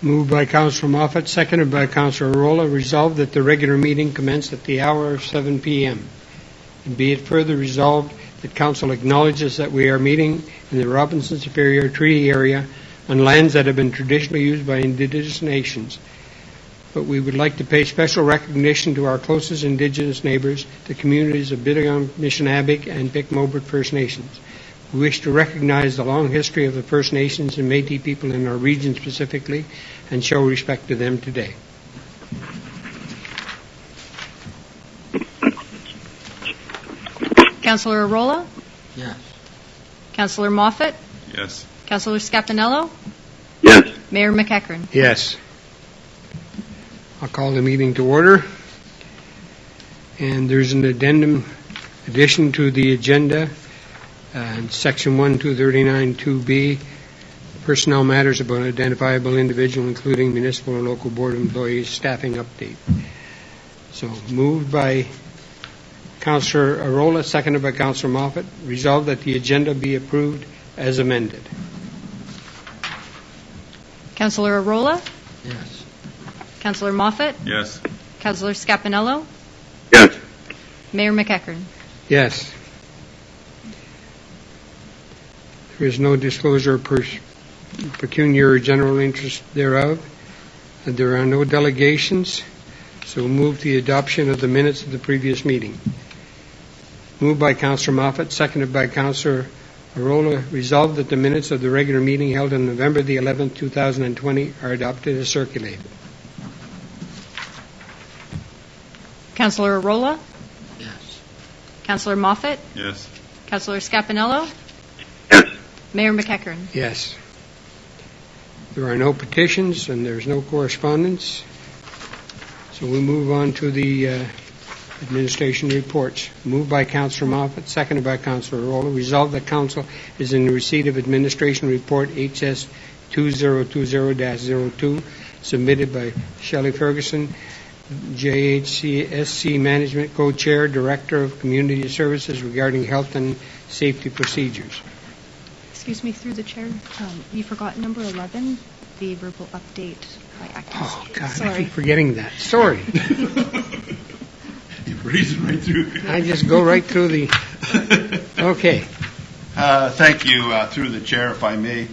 Moved by Councillor Moffat, seconded by Councillor Arola. Resolved that the regular meeting commence at the hour of 7 p.m. And be it further resolved that Council acknowledges that we are meeting in the Robinson Superior Treaty Area on lands that have been traditionally used by Indigenous nations. But we would like to pay special recognition to our closest Indigenous neighbours, the communities of Bidigon, Missionabig, and Pic-Mobert First Nations. We wish to recognize the long history of the First Nations and Métis people in our region specifically and show respect to them today. Councillor Arola? Yes. Councillor Moffat? Yes. Councillor Scapanello? Yes. Mayor McEachern? Yes. I'll call the meeting to order. And there's an addition to the agenda. Section 1, 239, 2B, personnel matters about an identifiable individual, including municipal and local board employees, staffing update. So moved by Councillor Arola, seconded by Councillor Moffat. Resolved that the agenda be approved as amended. Councillor Arola? Yes. Councillor Moffat? Yes. Councillor Scapanello? Yes. Mayor McEachern? Yes. There is no disclosure of pecuniary general interest thereof. And there are no delegations, so move the adoption of the minutes of the previous meeting. Moved by Councillor Moffat, seconded by Councillor Arola. Resolved that the minutes of the regular meeting held on November the 11th, 2020 are adopted as circulated. Councillor Arola? Yes. Councillor Moffat? Yes. Councillor Scapanello? Yes. Mayor McEachern? Yes. There are no petitions and there's no correspondence. So we move on to the administration reports. Moved by Councillor Moffat, seconded by Councillor Arola. Resolved that Council is in receipt of administration report HS 2020-02 submitted by Shelley Ferguson, JHCSC Management Co-Chair, Director of Community Services regarding health and safety procedures. Excuse me, through the chair, you forgot number 11, the verbal update by acting. Oh, God, Sorry. I keep forgetting that. Sorry. You breeze it right through. I just go right through the... Okay. Thank you, through the chair, if I may.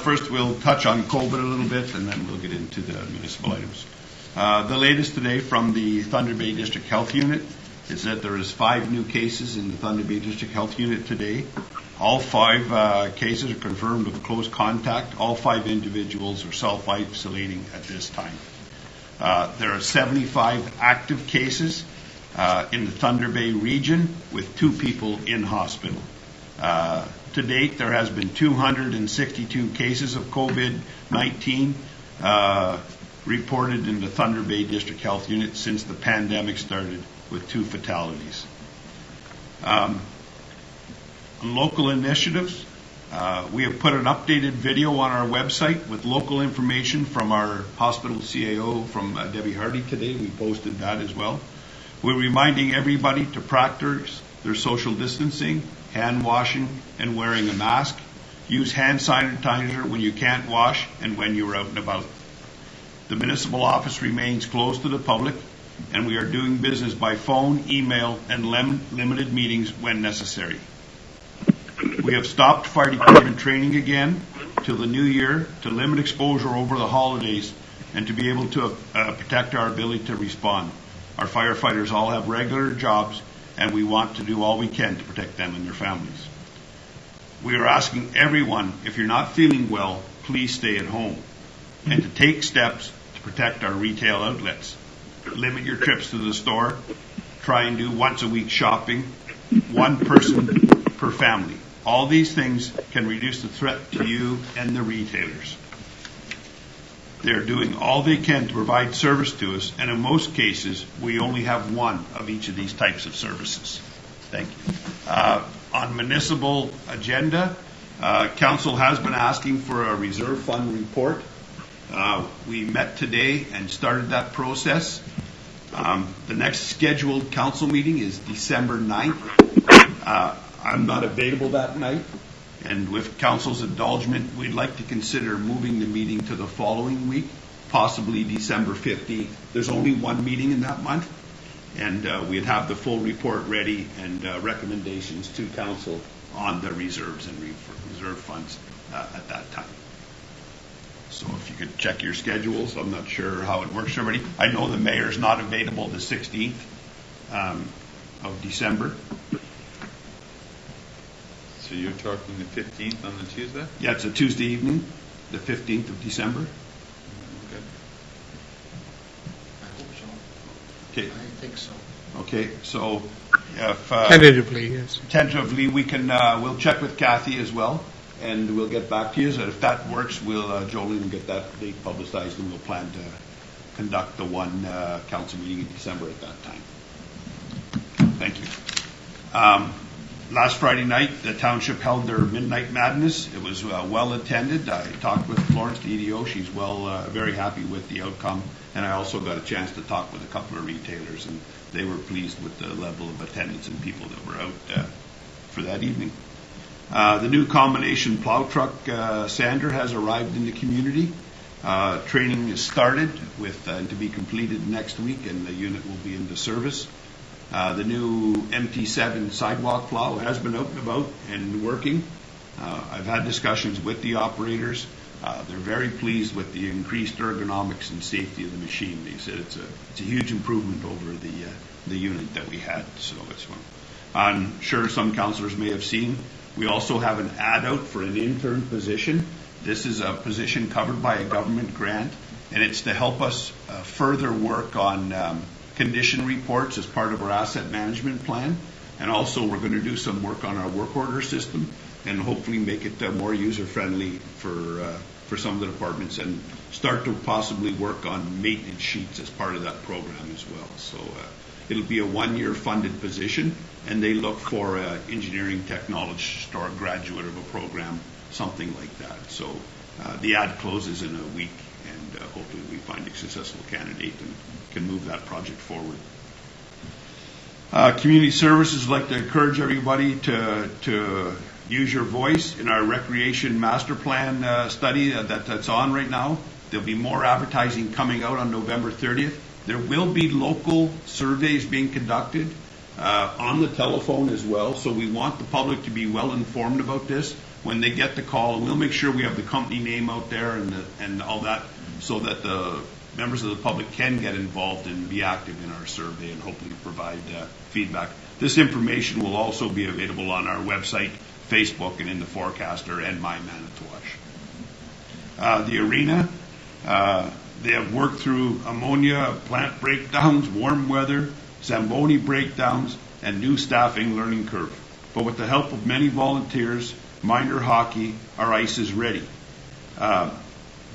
First, we'll touch on COVID a little bit, and then we'll get into the municipal items. The latest today from the Thunder Bay District Health Unit is that there is 5 new cases in the Thunder Bay District Health Unit today. All 5 cases are confirmed with close contact. All 5 individuals are self-isolating at this time. There are 75 active cases in the Thunder Bay region with 2 people in hospital. To date, there has been 262 cases of COVID-19 reported in the Thunder Bay District Health Unit since the pandemic started, with 2 fatalities. On local initiatives, we have put an updated video on our website with local information from our hospital CAO from Debbie Hardy today. We posted that as well. We're reminding everybody to practice their social distancing, hand washing, and wearing a mask. Use hand sanitizer when you can't wash and when you're out and about. The municipal office remains closed to the public, and we are doing business by phone, email, and limited meetings when necessary. We have stopped fire department training again till the new year to limit exposure over the holidays and to be able to protect our ability to respond. Our firefighters all have regular jobs, and we want to do all we can to protect them and their families. We are asking everyone, if you're not feeling well, please stay at home and to take steps to protect our retail outlets. Limit your trips to the store. Try and do once a week shopping, 1 person per family. All these things can reduce the threat to you and the retailers. They're doing all they can to provide service to us, and in most cases, we only have 1 of each of these types of services. Thank you. On municipal agenda, Council has been asking for a reserve fund report. We met today and started that process. The next scheduled council meeting is December 9th. I'm not available that night, And with council's indulgement, we'd like to consider moving the meeting to the following week, possibly December 15th. There's only one meeting in that month, and we'd have the full report ready and recommendations to council on the reserves and reserve funds at that time. So if you could check your schedules, I'm not sure how it works for everybody. I know the mayor's not available the 16th of December. So you're talking the 15th on the Tuesday? Yeah, it's a Tuesday evening, the 15th of December. Okay. I hope so. Okay. I think so. Okay, so if Tentatively, yes. tentatively we can, we'll check with Kathy as well, and we'll get back to you. So if that works, we'll, Jolene will get that date publicized, and we'll plan to conduct the one council meeting in December at that time. Thank you. Last Friday night, the township held their Midnight Madness. It was well attended. I talked with Florence, the EDO. She's very happy with the outcome. And I also got a chance to talk with a couple of retailers, and they were pleased with the level of attendance and people that were out for that evening. The new combination plow truck sander has arrived in the community. Training is started with to be completed next week, and the unit will be into service. The new MT7 sidewalk plow has been out and about and working. I've had discussions with the operators. They're very pleased with the increased ergonomics and safety of the machine. They said it's a huge improvement over the unit that we had. So it's one. I'm sure some councillors may have seen. We also have an ad out for an intern position. This is a position covered by a government grant, and it's to help us further work on condition reports as part of our asset management plan. And also we're going to do some work on our work order system and hopefully make it more user-friendly for some of the departments, and start to possibly work on maintenance sheets as part of that program as well. So it'll be a 1-year funded position, and they look for an engineering technologist or a graduate of a program, something like that. So the ad closes in a week, and hopefully we find a successful candidate and can move that project forward. Community Services would like to encourage everybody to use your voice in our recreation master plan study that's on right now. There'll be more advertising coming out on November 30th. There will be local surveys being conducted on the telephone as well, so we want the public to be well informed about this when they get the call, and we'll make sure we have the company name out there and all that, so that the members of the public can get involved and be active in our survey and hopefully provide feedback. This information will also be available on our website, Facebook, and in the Forecaster and My Manitowoc. The arena, they have worked through ammonia plant breakdowns, warm weather, Zamboni breakdowns, and new staffing learning curve. But with the help of many volunteers, minor hockey, our ice is ready.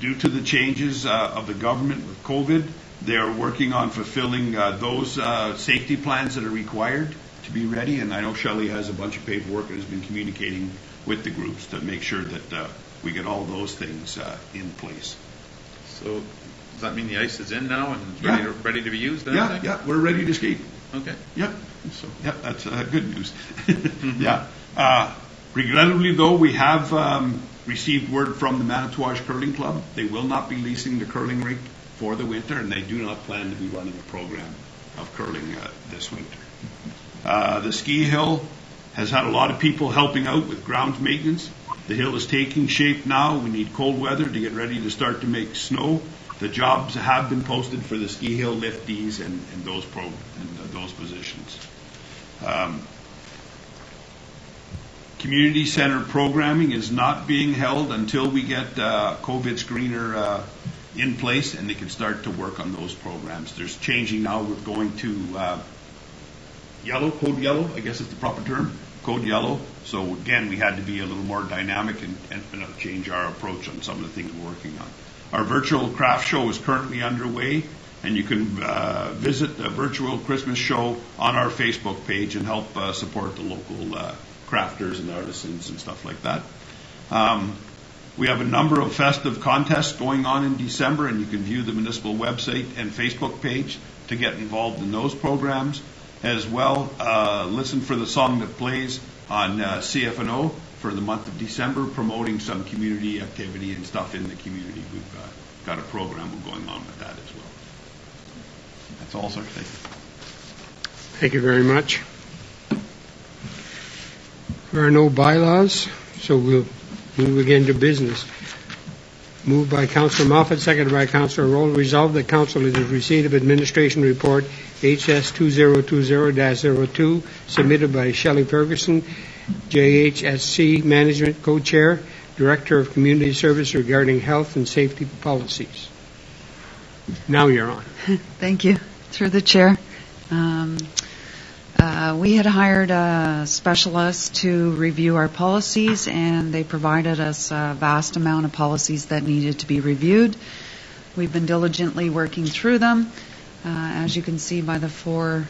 Due to the changes of the government with COVID, they are working on fulfilling those safety plans that are required to be ready. And I know Shelley has a bunch of paperwork and has been communicating with the groups to make sure that we get all those things in place. So does that mean the ice is in now and it's ready to be used? Yeah, we're ready to skate. Okay. Yep. So, that's good news. Yeah. Regrettably, though, we have received word from the Manitowoc Curling Club. They will not be leasing the curling rink for the winter, and they do not plan to be running a program of curling this winter. The ski hill has had a lot of people helping out with grounds maintenance. The hill is taking shape now. We need cold weather to get ready to start to make snow. The jobs have been posted for the ski hill lifties and those positions. Community center programming is not being held until we get COVID screener in place, and they can start to work on those programs. There's changing now. We're going to code yellow, I guess is the proper term, code yellow. So again, we had to be a little more dynamic and change our approach on some of the things we're working on. Our virtual craft show is currently underway, and you can visit the virtual Christmas show on our Facebook page and help support the local crafters and artisans and stuff like that. We have a number of festive contests going on in December, and you can view the municipal website and Facebook page to get involved in those programs as well. Listen for the song that plays on CFNO. for the month of December, promoting some community activity and stuff in the community. We've got a program going on with that as well. That's all, sir. Thank you. Thank you very much. There are no bylaws, so we'll move again to business. Moved by Councillor Moffat, seconded by Councillor Roll. Resolved that Council is in receipt of Administration Report HS 2020-02 submitted by Shelley Ferguson, JHSC Management Co-Chair, Director of Community Service regarding health and safety policies. Now you're on. Thank you. Through the chair. We had hired a specialist to review our policies, and they provided us a vast amount of policies that needed to be reviewed. We've been diligently working through them, as you can see by the 4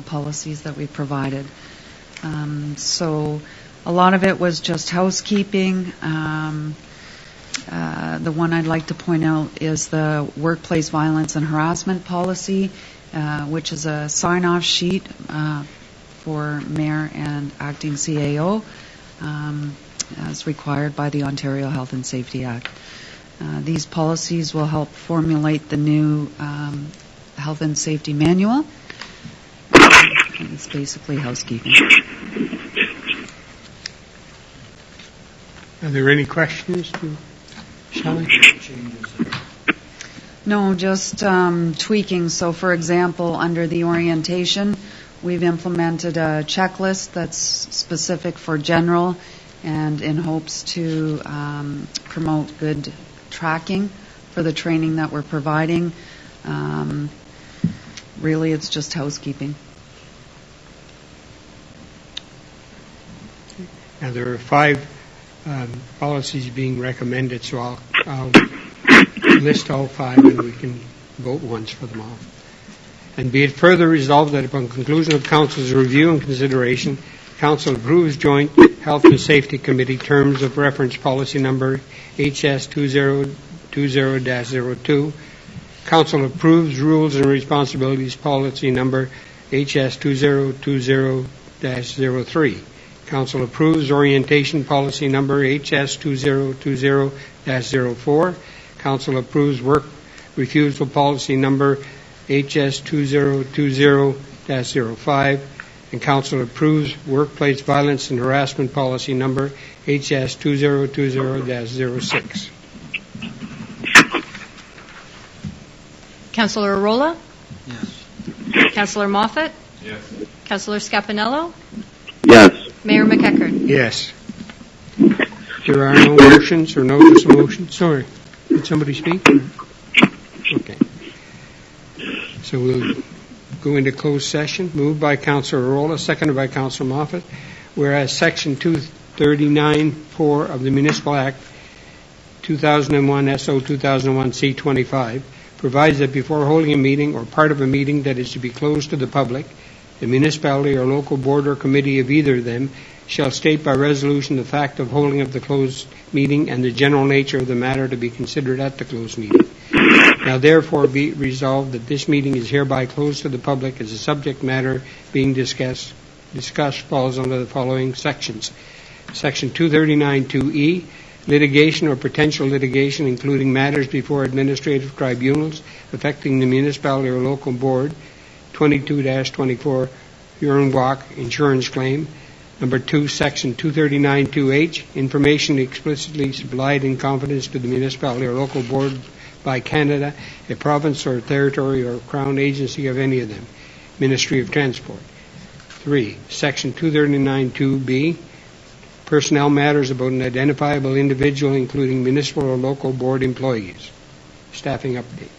policies that we provided. So a lot of it was just housekeeping. The one I'd like to point out is the workplace violence and harassment policy, which is a sign-off sheet for Mayor and Acting CAO, as required by the Ontario Health and Safety Act. These policies will help formulate the new Health and Safety Manual. And it's basically housekeeping. Are there any questions to Shelley? No, just tweaking. So, for example, under the orientation, we've implemented a checklist that's specific for general and in hopes to promote good tracking for the training that we're providing. Really, it's just housekeeping. Now, there are 5 policies being recommended, so I'll list all 5 and we can vote once for them all. And be it further resolved that upon conclusion of Council's review and consideration, Council approves Joint Health and Safety Committee terms of reference policy number HS 2020-02. Council approves rules and responsibilities policy number HS 2020-03. Council approves orientation policy number HS 2020-04. Council approves work refusal policy number HS 2020-05, and Council approves workplace violence and harassment policy number HS 2020-06. Councillor Arola? Yes. Councillor Moffat? Yes. Councillor Scapinello? Yes. Mayor McEachern? Yes. There are no motions or notice of motion. Sorry. Did somebody speak? Okay. So we'll go into closed session. Moved by Councillor Arola, seconded by Councillor Moffat. Whereas Section 239(4) of the Municipal Act 2001 SO 2001 C25 provides that before holding a meeting or part of a meeting that is to be closed to the public, the municipality or local board or committee of either of them shall state by resolution the fact of holding of the closed meeting and the general nature of the matter to be considered at the closed meeting. Now therefore be resolved that this meeting is hereby closed to the public as the subject matter being discussed falls under the following sections. Section 239(2)E, litigation or potential litigation including matters before administrative tribunals affecting the municipality or local board, 22-24 Huron Walk insurance claim. Number 2, Section 239(2)H, information explicitly supplied in confidence to the municipality or local board by Canada, a province or territory or Crown agency of any of them, Ministry of Transport. 3, Section 239(2)B, personnel matters about an identifiable individual including municipal or local board employees. Staffing update.